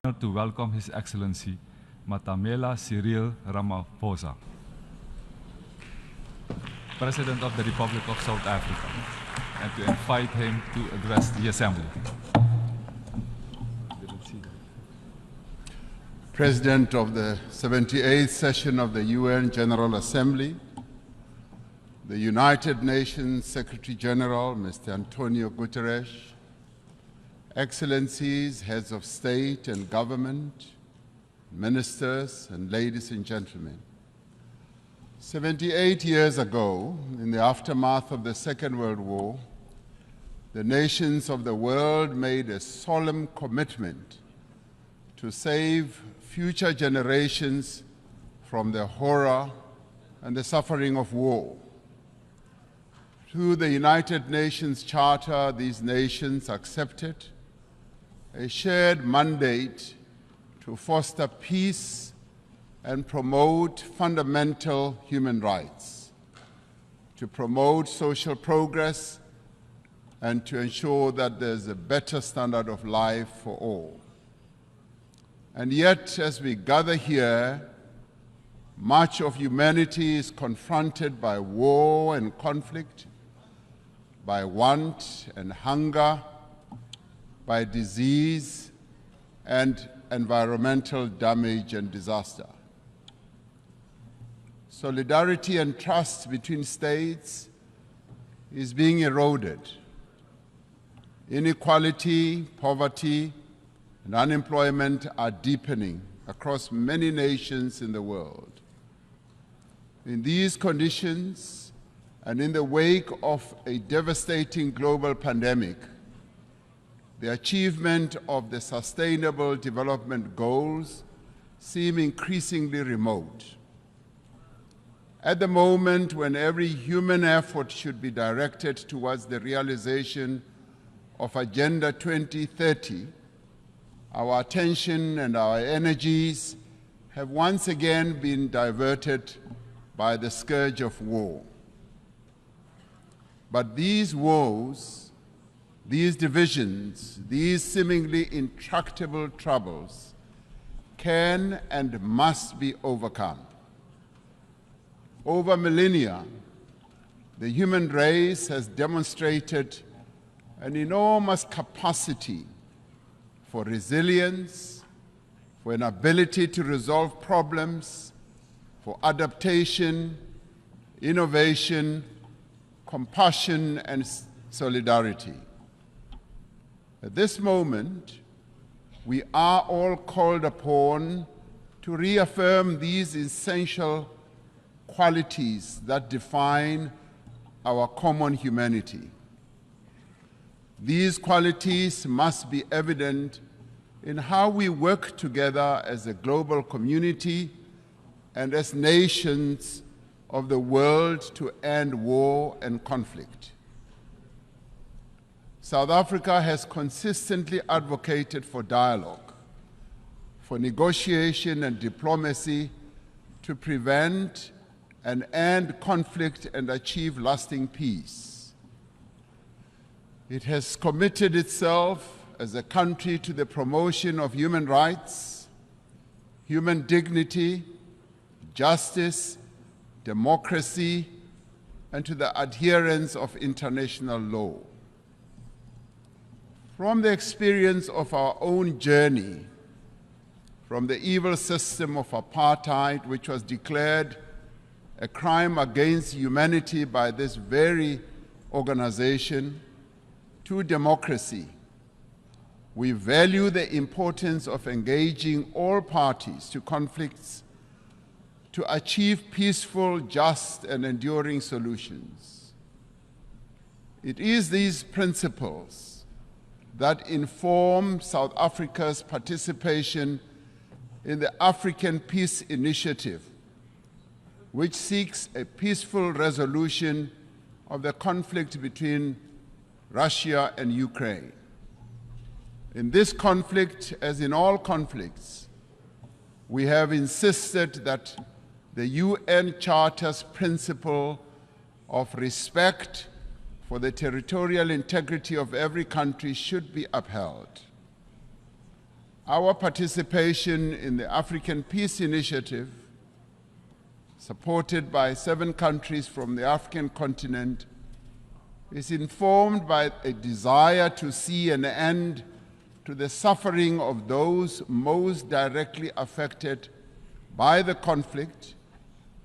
To welcome His Excellency Matamela Cyril Ramaphosa, President of the Republic of South Africa, and to invite him to address the Assembly. President of the 78th session of the UN General Assembly, the United Nations Secretary General, Mr. Antonio Guterres, Excellencies, heads of state and government, ministers, and ladies and gentlemen. 78 years ago, in the aftermath of the Second World War, the nations of the world made a solemn commitment to save future generations from the horror and the suffering of war. Through the United Nations Charter, these nations accepted a shared mandate to foster peace and promote fundamental human rights, to promote social progress, and to ensure that there's a better standard of life for all. And yet, as we gather here, much of humanity is confronted by war and conflict, by want and hunger, by disease and environmental damage and disaster. Solidarity and trust between states is being eroded. Inequality, poverty, and unemployment are deepening across many nations in the world. In these conditions, and in the wake of a devastating global pandemic, the achievement of the Sustainable Development Goals seem increasingly remote. At the moment when every human effort should be directed towards the realization of Agenda 2030, our attention and our energies have once again been diverted by the scourge of war. But these woes, these divisions, these seemingly intractable troubles can and must be overcome. Over millennia, the human race has demonstrated an enormous capacity for resilience, for an ability to resolve problems, for adaptation, innovation, compassion, and solidarity. At this moment, we are all called upon to reaffirm these essential qualities that define our common humanity. These qualities must be evident in how we work together as a global community and as nations of the world to end war and conflict. South Africa has consistently advocated for dialogue, for negotiation and diplomacy to prevent and end conflict and achieve lasting peace. It has committed itself as a country to the promotion of human rights, human dignity, justice, democracy, and to the adherence of international law. From the experience of our own journey, from the evil system of apartheid, which was declared a crime against humanity by this very organization, to democracy, we value the importance of engaging all parties to conflicts to achieve peaceful, just, and enduring solutions. It is these principles that inform South Africa's participation in the African Peace Initiative, which seeks a peaceful resolution of the conflict between Russia and Ukraine. In this conflict, as in all conflicts, we have insisted that the UN Charter's principle of respect for the territorial integrity of every country should be upheld. Our participation in the African Peace Initiative, supported by 7 countries from the African continent, is informed by a desire to see an end to the suffering of those most directly affected by the conflict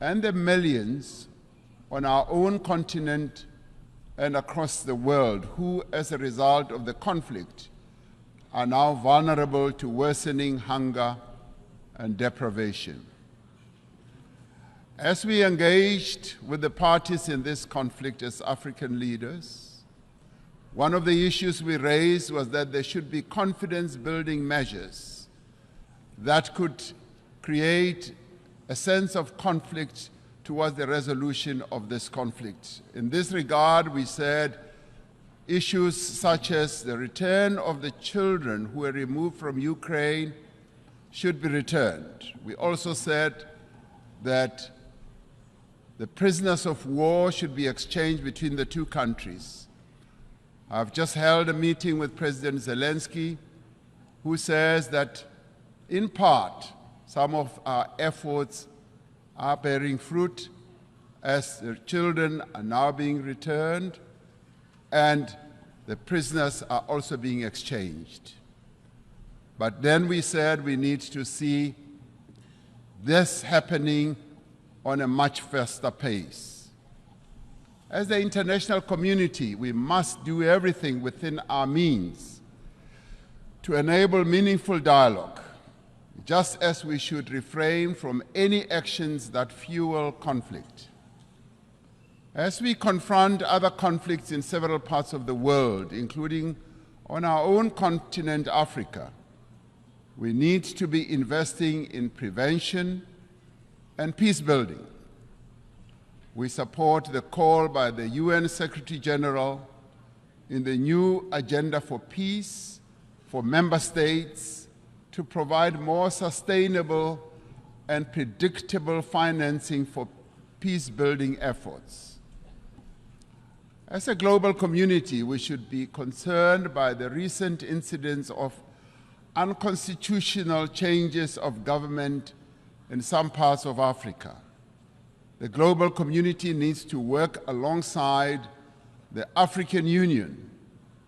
and the millions on our own continent and across the world who, as a result of the conflict, are now vulnerable to worsening hunger and deprivation. As we engaged with the parties in this conflict as African leaders, one of the issues we raised was that there should be confidence-building measures that could create a sense of conflict towards the resolution of this conflict. In this regard, we said issues such as the return of the children who were removed from Ukraine should be returned. We also said that the prisoners of war should be exchanged between the 2 countries. I've just held a meeting with President Zelensky, who says that, in part, some of our efforts are bearing fruit as the children are now being returned and the prisoners are also being exchanged. But then we said we need to see this happening on a much faster pace. As the international community, we must do everything within our means to enable meaningful dialogue, just as we should refrain from any actions that fuel conflict. As we confront other conflicts in several parts of the world, including on our own continent, Africa, we need to be investing in prevention and peace building. We support the call by the UN Secretary General in the new Agenda for Peace for member states to provide more sustainable and predictable financing for peace-building efforts. As a global community, we should be concerned by the recent incidents of unconstitutional changes of government in some parts of Africa. The global community needs to work alongside the African Union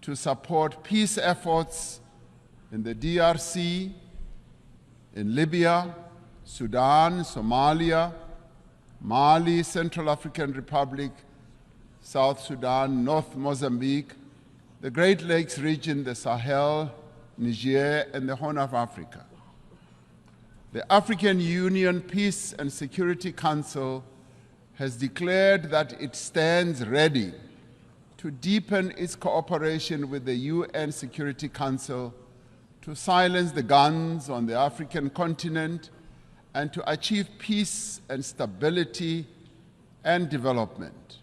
to support peace efforts in the DRC, in Libya, Sudan, Somalia, Mali, Central African Republic, South Sudan, North Mozambique, the Great Lakes region, the Sahel, Niger, and the Horn of Africa. The African Union Peace and Security Council has declared that it stands ready to deepen its cooperation with the UN Security Council to silence the guns on the African continent and to achieve peace and stability and development.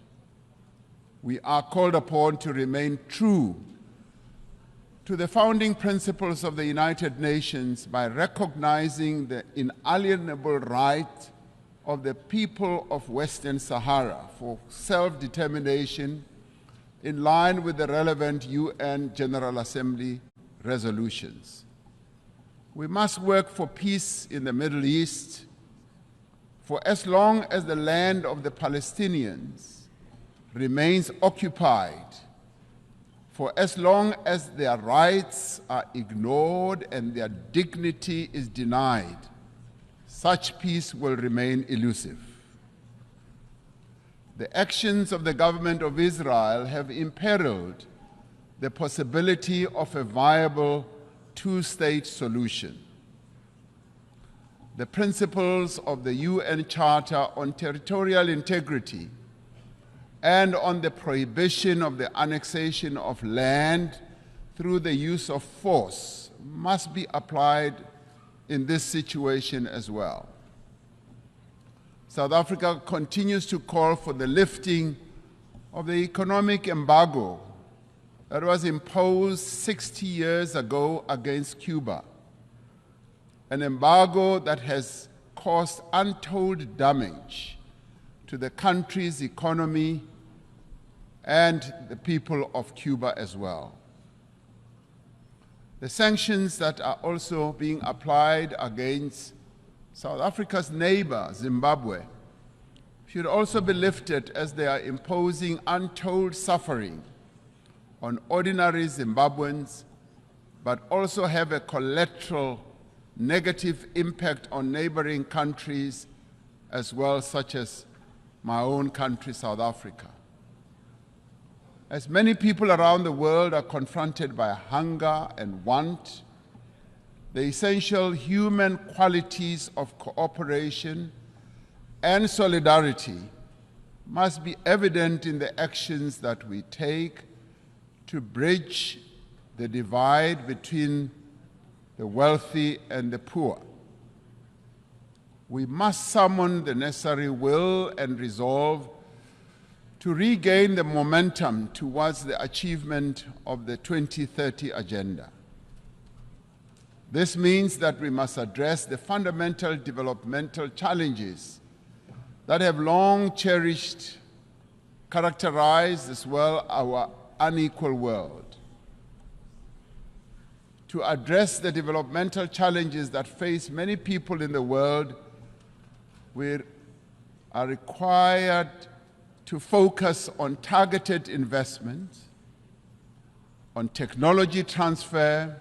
We are called upon to remain true to the founding principles of the United Nations by recognizing the inalienable right of the people of Western Sahara for self-determination in line with the relevant UN General Assembly resolutions. We must work for peace in the Middle East for as long as the land of the Palestinians remains occupied, for as long as their rights are ignored and their dignity is denied, such peace will remain elusive. The actions of the government of Israel have imperiled the possibility of a viable 2-state solution. The principles of the UN Charter on Territorial Integrity and on the prohibition of the annexation of land through the use of force must be applied in this situation as well. South Africa continues to call for the lifting of the economic embargo that was imposed 60 years ago against Cuba, an embargo that has caused untold damage to the country's economy and the people of Cuba as well. The sanctions that are also being applied against South Africa's neighbor, Zimbabwe, should also be lifted, as they are imposing untold suffering on ordinary Zimbabweans, but also have a collateral negative impact on neighboring countries as well, such as my own country, South Africa. As many people around the world are confronted by hunger and want, the essential human qualities of cooperation and solidarity must be evident in the actions that we take to bridge the divide between the wealthy and the poor. We must summon the necessary will and resolve to regain the momentum towards the achievement of the 2030 agenda. This means that we must address the fundamental developmental challenges that have long characterized as well our unequal world. To address the developmental challenges that face many people in the world, we are required to focus on targeted investment, on technology transfer,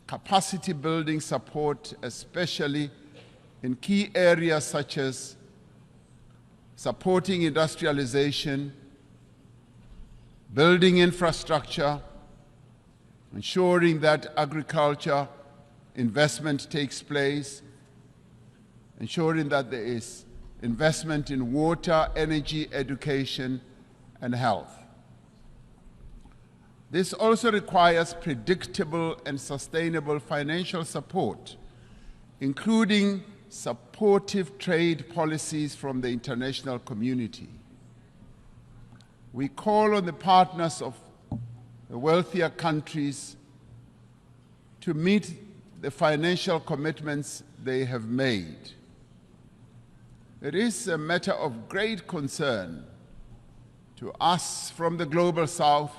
capacity building support, especially in key areas such as supporting industrialization, building infrastructure, ensuring that agriculture investment takes place, ensuring that there is investment in water, energy, education, and health. This also requires predictable and sustainable financial support, including supportive trade policies from the international community. We call on the partners of the wealthier countries to meet the financial commitments they have made. It is a matter of great concern to us from the Global South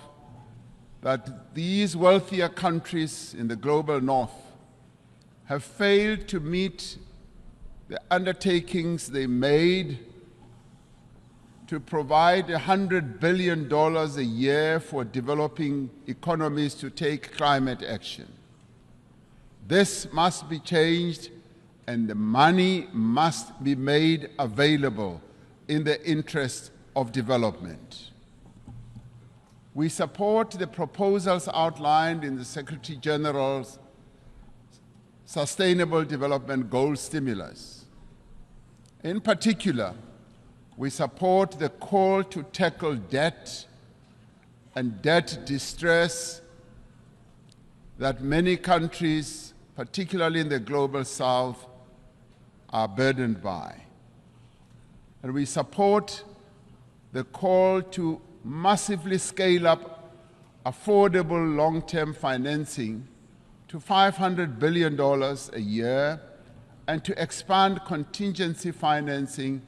that these wealthier countries in the Global North have failed to meet the undertakings they made to provide $100 billion a year for developing economies to take climate action. This must be changed, and the money must be made available in the interest of development. We support the proposals outlined in the Secretary General's Sustainable Development Goals stimulus. In particular, we support the call to tackle debt and debt distress that many countries, particularly in the Global South, are burdened by. And we support the call to massively scale up affordable long-term financing to $500 billion a year and to expand contingency financing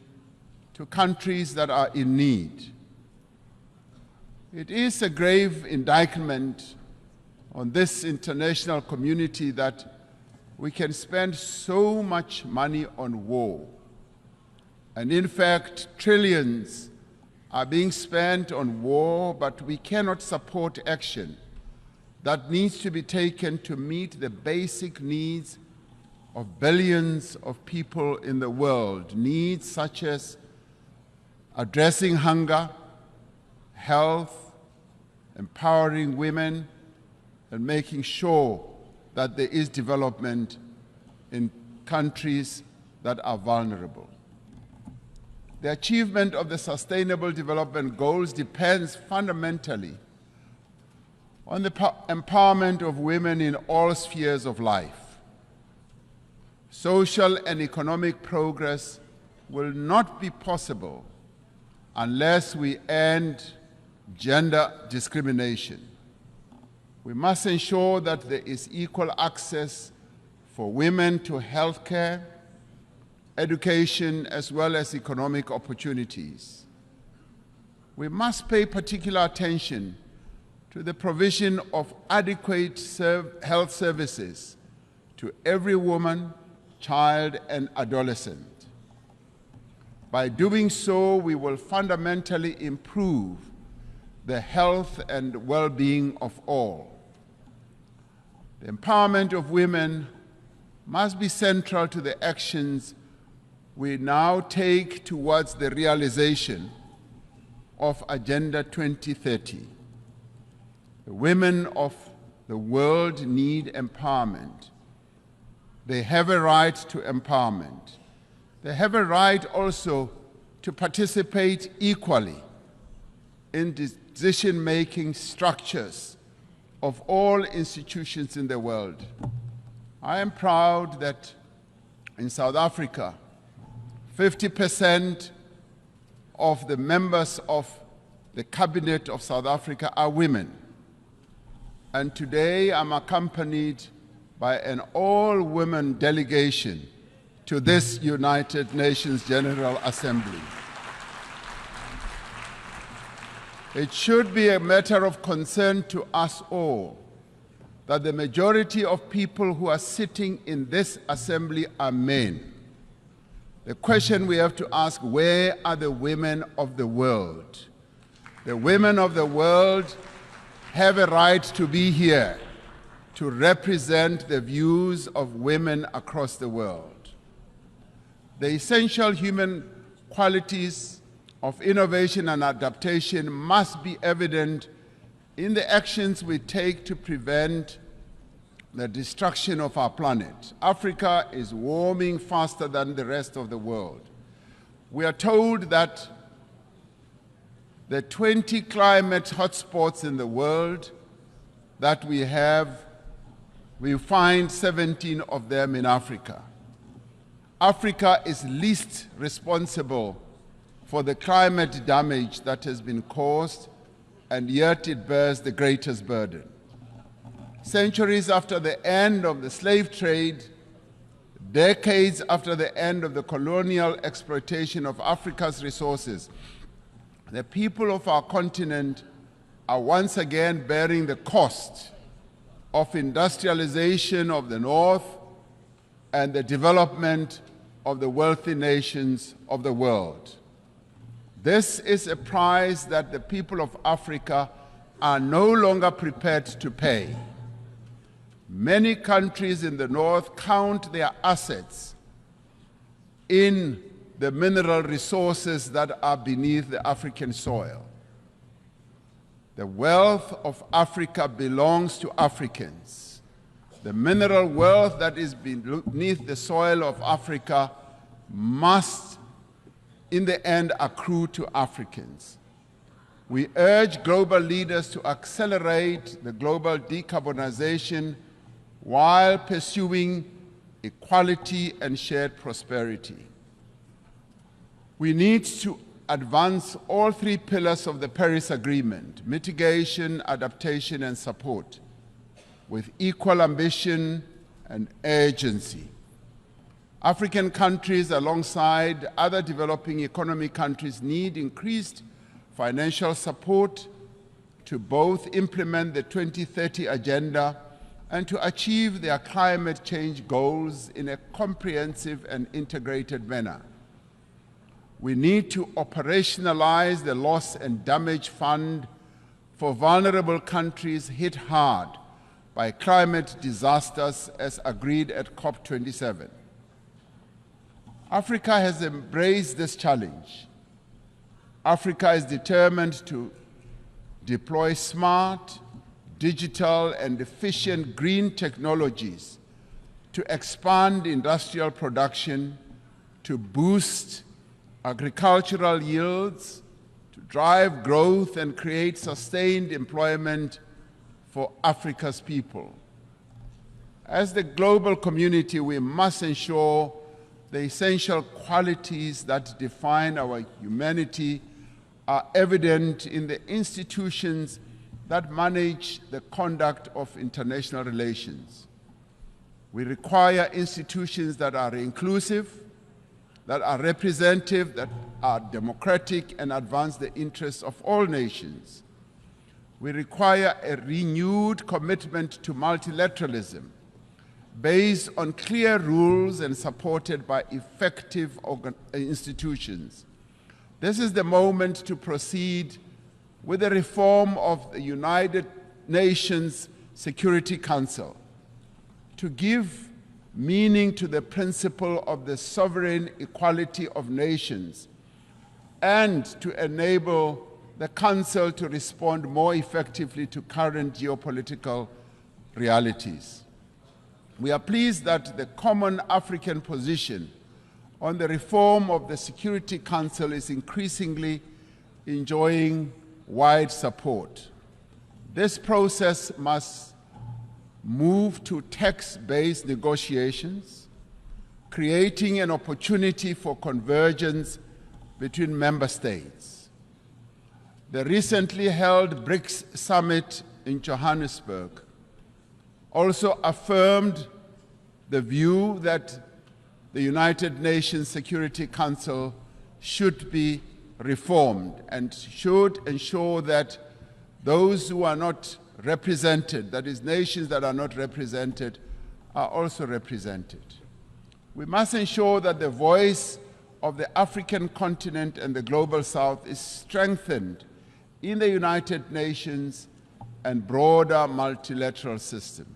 to countries that are in need. It is a grave indictment on this international community that we can spend so much money on war. And in fact, trillions are being spent on war, but we cannot support action that needs to be taken to meet the basic needs of billions of people in the world, needs such as addressing hunger, health, empowering women, and making sure that there is development in countries that are vulnerable. The achievement of the Sustainable Development Goals depends fundamentally on the empowerment of women in all spheres of life. Social and economic progress will not be possible unless we end gender discrimination. We must ensure that there is equal access for women to health care, education, as well as economic opportunities. We must pay particular attention to the provision of adequate health services to every woman, child, and adolescent. By doing so, we will fundamentally improve the health and well-being of all. The empowerment of women must be central to the actions we now take towards the realization of Agenda 2030. The women of the world need empowerment. They have a right to empowerment. They have a right also to participate equally in decision-making structures of all institutions in the world. I am proud that in South Africa, 50% of the members of the Cabinet of South Africa are women. And today I'm accompanied by an all-women delegation to this United Nations General Assembly. It should be a matter of concern to us all that the majority of people who are sitting in this assembly are men. The question we have to ask, where are the women of the world? The women of the world have a right to be here to represent the views of women across the world. The essential human qualities of innovation and adaptation must be evident in the actions we take to prevent the destruction of our planet. Africa is warming faster than the rest of the world. We are told that the 20 climate hotspots in the world that we have, we find 17 of them in Africa. Africa is least responsible for the climate damage that has been caused, and yet it bears the greatest burden. Centuries after the end of the slave trade, decades after the end of the colonial exploitation of Africa's resources, the people of our continent are once again bearing the cost of industrialization of the North and the development of the wealthy nations of the world. This is a price that the people of Africa are no longer prepared to pay. Many countries in the North count their assets in the mineral resources that are beneath the African soil. The wealth of Africa belongs to Africans. The mineral wealth that is beneath the soil of Africa must, in the end, accrue to Africans. We urge global leaders to accelerate the global decarbonization while pursuing equality and shared prosperity. We need to advance all three pillars of the Paris Agreement: mitigation, adaptation, and support, with equal ambition and urgency. African countries, alongside other developing economy countries, need increased financial support to both implement the 2030 Agenda and to achieve their climate change goals in a comprehensive and integrated manner. We need to operationalize the Loss and Damage Fund for vulnerable countries hit hard by climate disasters as agreed at COP27. Africa has embraced this challenge. Africa is determined to deploy smart, digital, and efficient green technologies to expand industrial production, to boost agricultural yields, to drive growth and create sustained employment for Africa's people. As the global community, we must ensure the essential qualities that define our humanity are evident in the institutions that manage the conduct of international relations. We require institutions that are inclusive, that are representative, that are democratic, and advance the interests of all nations. We require a renewed commitment to multilateralism based on clear rules and supported by effective institutions. This is the moment to proceed with the reform of the United Nations Security Council, to give meaning to the principle of the sovereign equality of nations, and to enable the Council to respond more effectively to current geopolitical realities. We are pleased that the common African position on the reform of the Security Council is increasingly enjoying wide support. This process must move to text-based negotiations, creating an opportunity for convergence between member states. The recently held BRICS summit in Johannesburg also affirmed the view that the United Nations Security Council should be reformed and should ensure that those who are not represented, that is, nations that are not represented, are also represented. We must ensure that the voice of the African continent and the Global South is strengthened in the United Nations and broader multilateral system.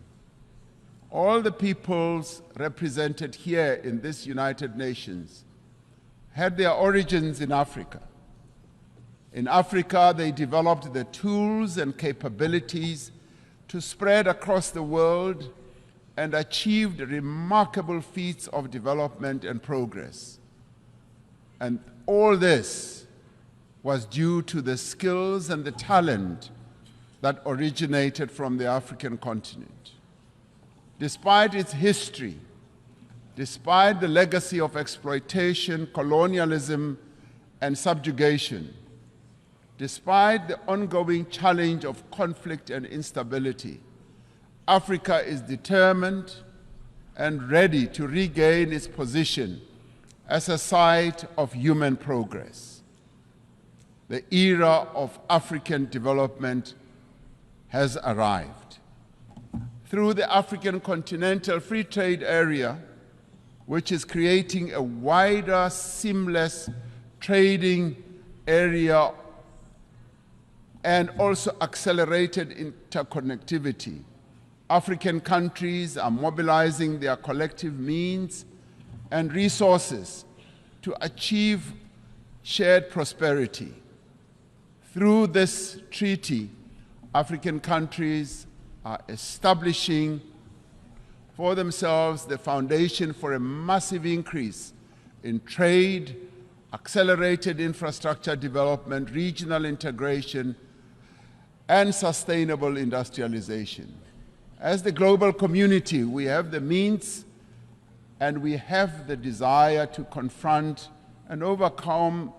All the peoples represented here in this United Nations had their origins in Africa. In Africa, they developed the tools and capabilities to spread across the world and achieved remarkable feats of development and progress. And all this was due to the skills and the talent that originated from the African continent. Despite its history, despite the legacy of exploitation, colonialism, and subjugation, despite the ongoing challenge of conflict and instability, Africa is determined and ready to regain its position as a site of human progress. The era of African development has arrived. Through the African Continental Free Trade Area, which is creating a wider, seamless trading area and also accelerated interconnectivity, African countries are mobilizing their collective means and resources to achieve shared prosperity. Through this treaty, African countries are establishing for themselves the foundation for a massive increase in trade, accelerated infrastructure development, regional integration, and sustainable industrialization. As the global community, we have the means and we have the desire to confront and overcome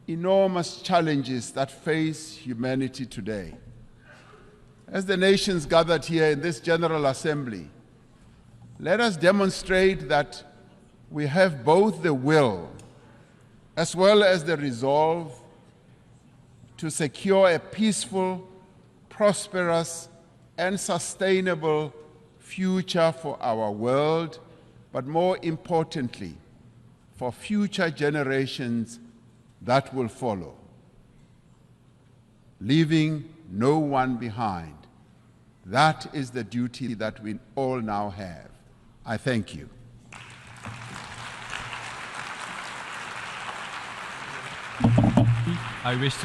enormous challenges that face humanity today. As the nations gathered here in this General Assembly, let us demonstrate that we have both the will as well as the resolve to secure a peaceful, prosperous, and sustainable future for our world, but more importantly, for future generations that will follow, leaving no one behind. That is the duty that we all now have. I thank you. I wish to